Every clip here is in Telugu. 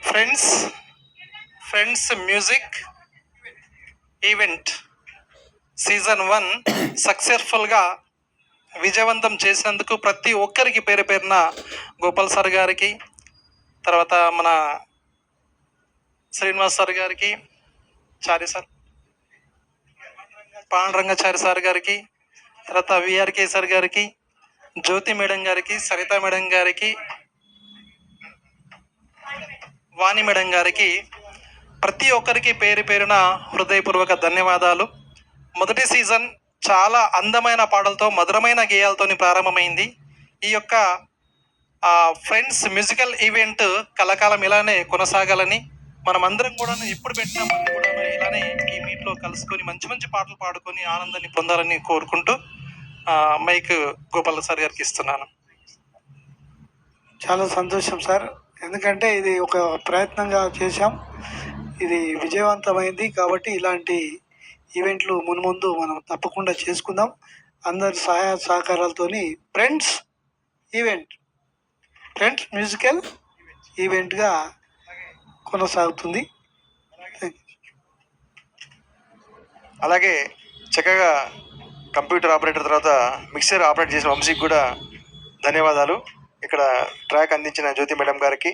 Friends friends music event season 1 సక్సెస్ఫుల్గా విజయవంతం చేసినందుకు ప్రతి ఒక్కరికి పేరు పేరున గోపాల్ సార్ గారికి, తర్వాత మన శ్రీనివాస్ సార్ గారికి, చారి సార్, పాండురంగాచారి సార్ గారికి, తర్వాత విఆర్కే సార్ గారికి, జ్యోతి మేడం గారికి, సరిత మేడం గారికి, వాణి మేడం గారికి, ప్రతి ఒక్కరికి పేరు పేరున హృదయపూర్వక ధన్యవాదాలు. మొదటి సీజన్ చాలా అందమైన పాటలతో, మధురమైన గేయాలతో ప్రారంభమైంది. ఈ యొక్క ఫ్రెండ్స్ మ్యూజికల్ ఈవెంట్ కలకాలం ఇలానే కొనసాగాలని, మనం అందరం కూడా ఎప్పుడు పెట్టినా మనం కూడా ఇలానే ఈ మీట్లో కలుసుకొని మంచి మంచి పాటలు పాడుకొని ఆనందాన్ని పొందాలని కోరుకుంటూ మైక్ గోపాల్ సార్ గారికి ఇస్తున్నాను. చాలా సంతోషం సార్, ఎందుకంటే ఇది ఒక ప్రయత్నంగా చేశాం, ఇది విజయవంతమైంది. కాబట్టి ఇలాంటి ఈవెంట్లు మున్ముందు మనం తప్పకుండా చేసుకుందాం. అందరి సహాయ సహకారాలతో ఫ్రెండ్స్ మ్యూజికల్ ఈవెంట్గా కొనసాగుతుంది. అలాగే చక్కగా కంప్యూటర్ ఆపరేటర్ తర్వాత మిక్సర్ ఆపరేట్ చేసిన వంశీకి కూడా ధన్యవాదాలు. ఇక్కడ ట్రాక్ అందించిన జ్యోతి మేడం గారికి,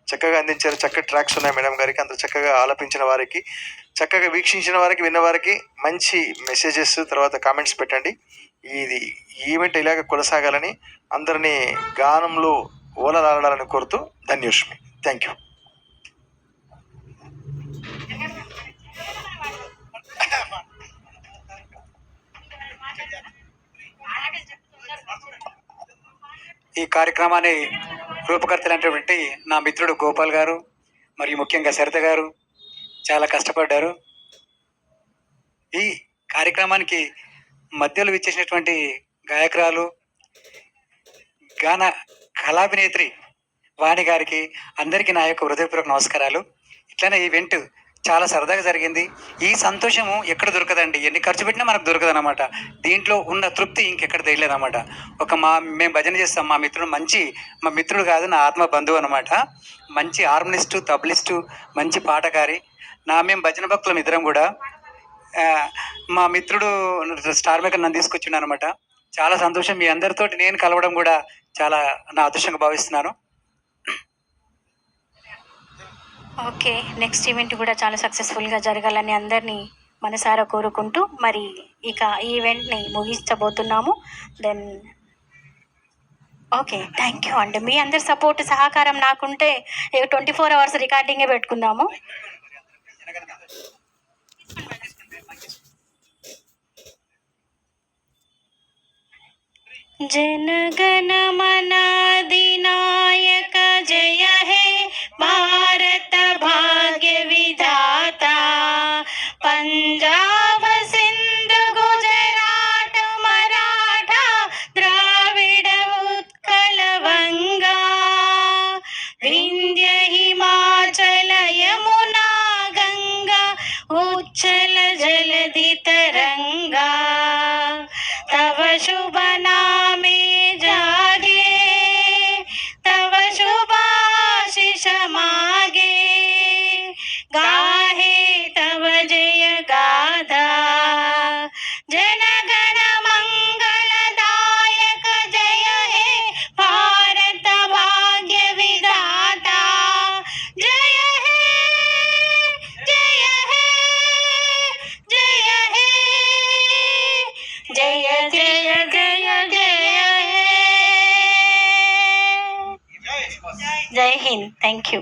చక్కగా అందించారు. చక్కటి ట్రాక్స్ ఉన్నాయి మేడం గారికి. అందరూ చక్కగా ఆలపించిన వారికి, చక్కగా వీక్షించిన వారికి, విన్న వారికి మంచి మెసేజెస్ తర్వాత కామెంట్స్ పెట్టండి. ఇది ఈవెంట్ ఇలాగ కొనసాగాలని, అందరినీ గానంలో ఓలలాడాలని కోరుతూ ధన్యోష్మి. Thank you. ఈ కార్యక్రమాన్ని రూపకర్తలైనటువంటి నా మిత్రుడు గోపాల్ గారు మరియు ముఖ్యంగా సరిత గారు చాలా కష్టపడ్డారు. ఈ కార్యక్రమానికి మధ్యలో విచ్చేసినటువంటి గాయకురాలు, గాన కళాభినేత్రి వాణి గారికి, అందరికీ నా యొక్క హృదయపూర్వక నమస్కారాలు. ఇట్లనే ఈవెంట్ చాలా సరదాగా జరిగింది. ఈ సంతోషము ఎక్కడ దొరకదండి, ఎన్ని ఖర్చు పెట్టినా మనకు దొరకదనమాట. దీంట్లో ఉన్న తృప్తి ఇంకెక్కడ తెలియదన్నమాట. మేము భజన చేస్తాం. మా మిత్రుడు కాదు, నా ఆత్మ బంధువు అనమాట. మంచి హార్మోనిస్టు, తబలిస్టు, మంచి పాటకారి. మేము భజన భక్తులం ఇద్దరం కూడా. మా మిత్రుడు స్టార్ మేకర్ నన్ను తీసుకొచ్చిండు అనమాట. చాలా సంతోషం. మీ అందరితోటి నేను కలవడం కూడా చాలా నా అదృష్టంగా భావిస్తున్నాను. ఓకే, నెక్స్ట్ ఈవెంట్ కూడా చాలా సక్సెస్ఫుల్గా జరగాలని అందరినీ మనసారా కోరుకుంటూ మరి ఇక ఈ ఈవెంట్ని ముగించబోతున్నాము. దెన్ ఓకే, థ్యాంక్ యూ అండి. మీ అందరి సపోర్ట్ సహకారం నాకుంటే 24 hours రికార్డింగే పెట్టుకుందాము. जनगण मन अधिनायक जय हे भारत भाग्य विधाता, पंजाब सिंध गुजरात मराठा द्राविड़ उत्कल वंगा, विंध्य हिमाचल यमुना गंगा उच्चल जलधि तरंगा, तव शुभ नामे जागे, तव शुभाशिष मागे, गाहे तव जय गाथा, जनगण मंगलदायक जय हे भारत भाग्य विधाता, जय हे जय हे जय हे जय जय जय जय हे. जय हिंद. Thank you.